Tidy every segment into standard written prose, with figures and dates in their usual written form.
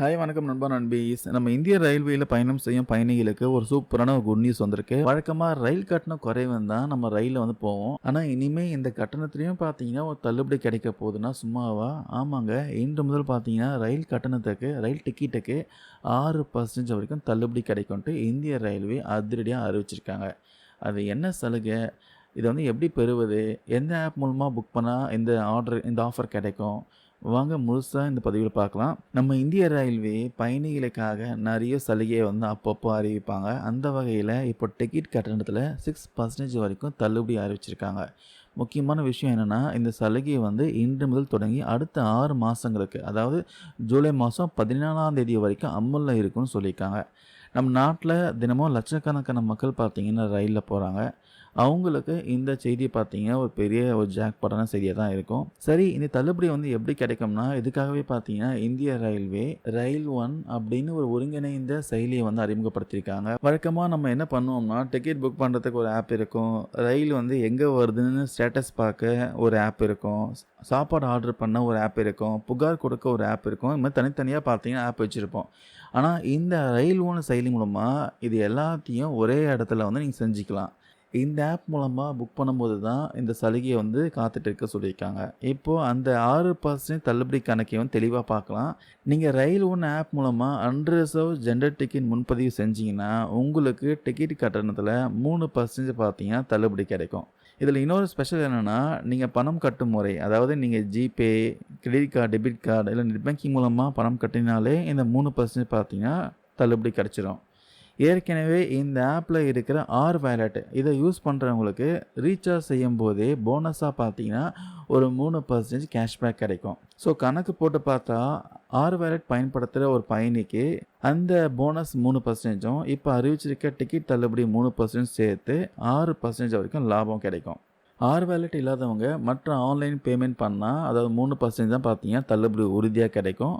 Hi வணக்கம் நண்பா நண்பீஸ். நம்ம இந்திய ரயில்வேல பயணம் செய்யும் பயணிகளுக்கு ஒரு சூப்பரான ஒரு குட் நியூஸ் வந்திருக்கு. வழக்கமா ரயில் கட்டணம் குறைவுன்னு தான் நம்ம ரயில்ல போவோம். ஆனா இனிமே இந்த கட்டணத்திலயும் பார்த்தீங்கன்னா ஒரு தள்ளுபடி கிடைக்க போகுதுன்னா சும்மாவா? ஆமாங்க. இன்று முதல் பார்த்தீங்கன்னா ரயில் கட்டணத்துக்கு ரயில் டிக்கெட்டுக்கு 6% வரைக்கும் தள்ளுபடி கிடைக்கும்ன்ட்டு இந்திய ரயில்வே அதிரடியா அறிவிச்சிருக்காங்க. அது என்ன சலுகை? இத எப்படி பெறுவது? எந்த ஆப் மூலமா புக் பண்ணா இந்த ஆஃபர் கிடைக்கும்? வாங்க முழுசா இந்த பதிவுல பார்க்கலாம். நம்ம இந்திய ரயில்வே பயணிகளுக்காக நெறைய சலுகைய அப்பப்போ அறிவிப்பாங்க. அந்த வகையில இப்போ டிக்கெட் கட்டணத்தில 6% வரைக்கும் தள்ளுபடி அறிவிச்சிருக்காங்க. முக்கியமான விஷயம் என்னன்னா, இந்த சலுகை இன்று முதல் தொடங்கி அடுத்த 6 மாசங்களுக்கு, அதாவது ஜூலை மாசம் 14ஆம் தேதி வரைக்கும் அமல்ல இருக்கும்னு சொல்லியிருக்காங்க. நம்ம நாட்ல தினமும் லட்சக்கணக்கான மக்கள் பார்த்தீங்கன்னா ரயில்ல போறாங்க. அவங்களுக்கு இந்த செய்தி பார்த்தீங்கன்னா, ஒரு பெரிய ஒரு ஜாக்பாட்டான செய்தியா தான் இருக்கும். சரி, இந்த தள்ளுபடி எப்படி கிடைக்கும்னா, இதுக்காகவே பார்த்தீங்கன்னா, இந்திய ரயில்வே ரயில் ஒன் அப்படின்னு ஒரு ஒருங்கிணைந்த செயலிய அறிமுகப்படுத்தியிருக்காங்க. வழக்கமா நம்ம என்ன பண்ணுவோம்னா, டிக்கெட் புக் பண்றதுக்கு ஒரு ஆப் இருக்கும். ரயில் எங்க வருதுன்னு ஸ்டேட்டஸ் பார்க்க ஒரு ஆப் இருக்கும். சாப்பாடு ஆர்டர் பண்ண ஒரு ஆப் இருக்கும். புகார் கொடுக்க ஒரு ஆப் இருக்கும். இது மாதிரி தனித்தனியா பார்த்தீங்கன்னா ஆப் வச்சிருப்போம். ஆனா, இந்த ரயில் ஒன் செயலி மூலமா இது எல்லாத்தையும் ஒரே இடத்துல நீங்க செஞ்சுக்கலாம். இந்த ஆப் மூலமா புக் பண்ணும்போது தான் இந்த சலுகைய காத்துட்டு இருக்க சொல்லியிருக்காங்க. இப்போ அந்த 6% தள்ளுபடி கணக்கையும் தெளிவா பார்க்கலாம். நீங்க ரயில் ஒன் ஆப் மூலமா அன்ரிசர்வ் ஜெனரல் டிக்கெட் முன்பதிவு செஞ்சீங்கன்னா, உங்களுக்கு டிக்கெட் கட்டணத்தில 3% பார்த்தீங்கன்னா தள்ளுபடி கிடைக்கும். இதில இன்னொரு ஸ்பெஷல் என்னன்னா, நீங்க பணம் கட்டும் முறை, அதாவது நீங்க GPay, credit card, debit card இல்ல நெட் பேங்கிங் மூலமா பணம் கட்டினாலே இந்த 3% பார்த்தீங்கன்னா தள்ளுபடி கிடைச்சிரும். ஏற்கனவே இந்த ஆப்ல இருக்கிற வாலெட் இதை யூஸ் பண்ணுறவங்களுக்கு ரீசார்ஜ் செய்யும்போதே போனஸாக பார்த்தீங்கன்னா ஒரு 3% கேஷ்பேக் கிடைக்கும். ஸோ கணக்கு போட்டு பார்த்தா வாலெட் பயன்படுத்துகிற ஒரு பயணிக்கு அந்த போனஸ் 3%ம் இப்போ அறிவிச்சிருக்க டிக்கெட் தள்ளுபடி 3% சேர்த்து 6% வரைக்கும் லாபம் கிடைக்கும். வாலெட் இல்லாதவங்க மற்ற ஆன்லைன் பேமெண்ட் பண்ணால், அதாவது 3% தான் பார்த்தீங்கன்னா தள்ளுபடி உறுதியாக கிடைக்கும்.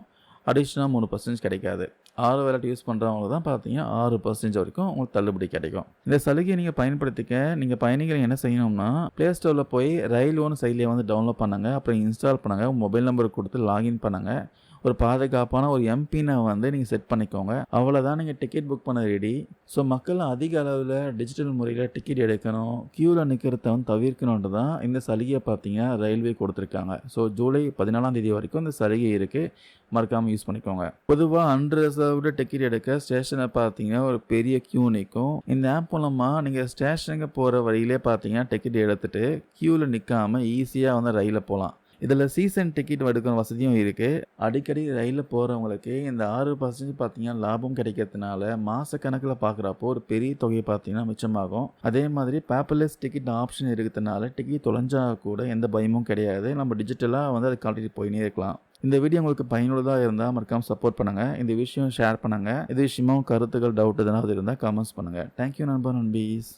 அடிஷ்னலாக 3% கிடைக்காது. வாலெட் யூஸ் பண்ணுறவங்களுக்கு தான் பார்த்தீங்கன்னா 6% வரைக்கும் உங்களுக்கு தள்ளுபடி கிடைக்கும். இந்த சலுகையை நீங்கள் பயன்படுத்திக்க நீங்கள் பயணிகள் என்ன செய்யணும்னா, ப்ளே ஸ்டோரில் போய் ரயில் ஒன் செயலியை டவுன்லோட் பண்ணுங்க. அப்புறம் இன்ஸ்டால் பண்ணுங்க. மொபைல் நம்பர் கொடுத்து லாகின் பண்ணுங்க. ஒரு பாதுகாப்பான ஒரு எம்பினை நீங்கள் செட் பண்ணிக்கோங்க. அவ்வளோதான், நீங்கள் டிக்கெட் புக் பண்ண ரெடி. ஸோ மக்கள் அதிக அளவில் டிஜிட்டல் முறையில் டிக்கெட் எடுக்கணும், க்யூவில் நிற்கிறத தவிர்க்கணுன்ட்டு தான் இந்த சலுகையை பார்த்தீங்கன்னா ரயில்வே கொடுத்துருக்காங்க. ஸோ ஜூலை 14ஆம் தேதி வரைக்கும் இந்த சலுகை இருக்குது. மறக்காமல் யூஸ் பண்ணிக்கோங்க. பொதுவாக அன்ரிசர்வ்டு டிக்கெட் எடுக்க ஸ்டேஷனை பார்த்தீங்கன்னா ஒரு பெரிய க்யூ நிற்கும். இந்த ஆப் மூலமாக நீங்கள் ஸ்டேஷனுக்கு போகிற வழியிலே பார்த்தீங்கன்னா டிக்கெட் எடுத்துகிட்டு க்யூவில் நிற்காமல் ஈஸியாக ரயிலில் போகலாம். இதில் சீசன் டிக்கெட் எடுக்கிற வசதியும் இருக்குது. அடிக்கடி ரயிலில் போகிறவங்களுக்கு இந்த 6% பார்த்தீங்கன்னா லாபம் கிடைக்கிறதுனால மாதக்கணக்கில் பார்க்குறப்போ ஒரு பெரிய தொகையை பார்த்தீங்கன்னா மிச்சமாகும். அதே மாதிரி பேப்பர்லெஸ் டிக்கெட் ஆப்ஷன் இருக்கிறதுனால டிக்கெட் தொலைஞ்சா கூட எந்த பயமும் கிடையாது. நம்ம டிஜிட்டலாக அதை கழட்டிட்டு போயினே இருக்கலாம். இந்த வீடியோ உங்களுக்கு பயனுள்ளதாக இருந்தால் மறக்காமல் சப்போர்ட் பண்ணுங்கள். இந்த விஷயம் ஷேர் பண்ணுங்கள். இது விஷயமா கருத்துக்கள், டவுட் எதனாவது இருந்தால் கமெண்ட்ஸ் பண்ணுங்கள். தேங்க்யூ நண்பர் நண்பீஸ்.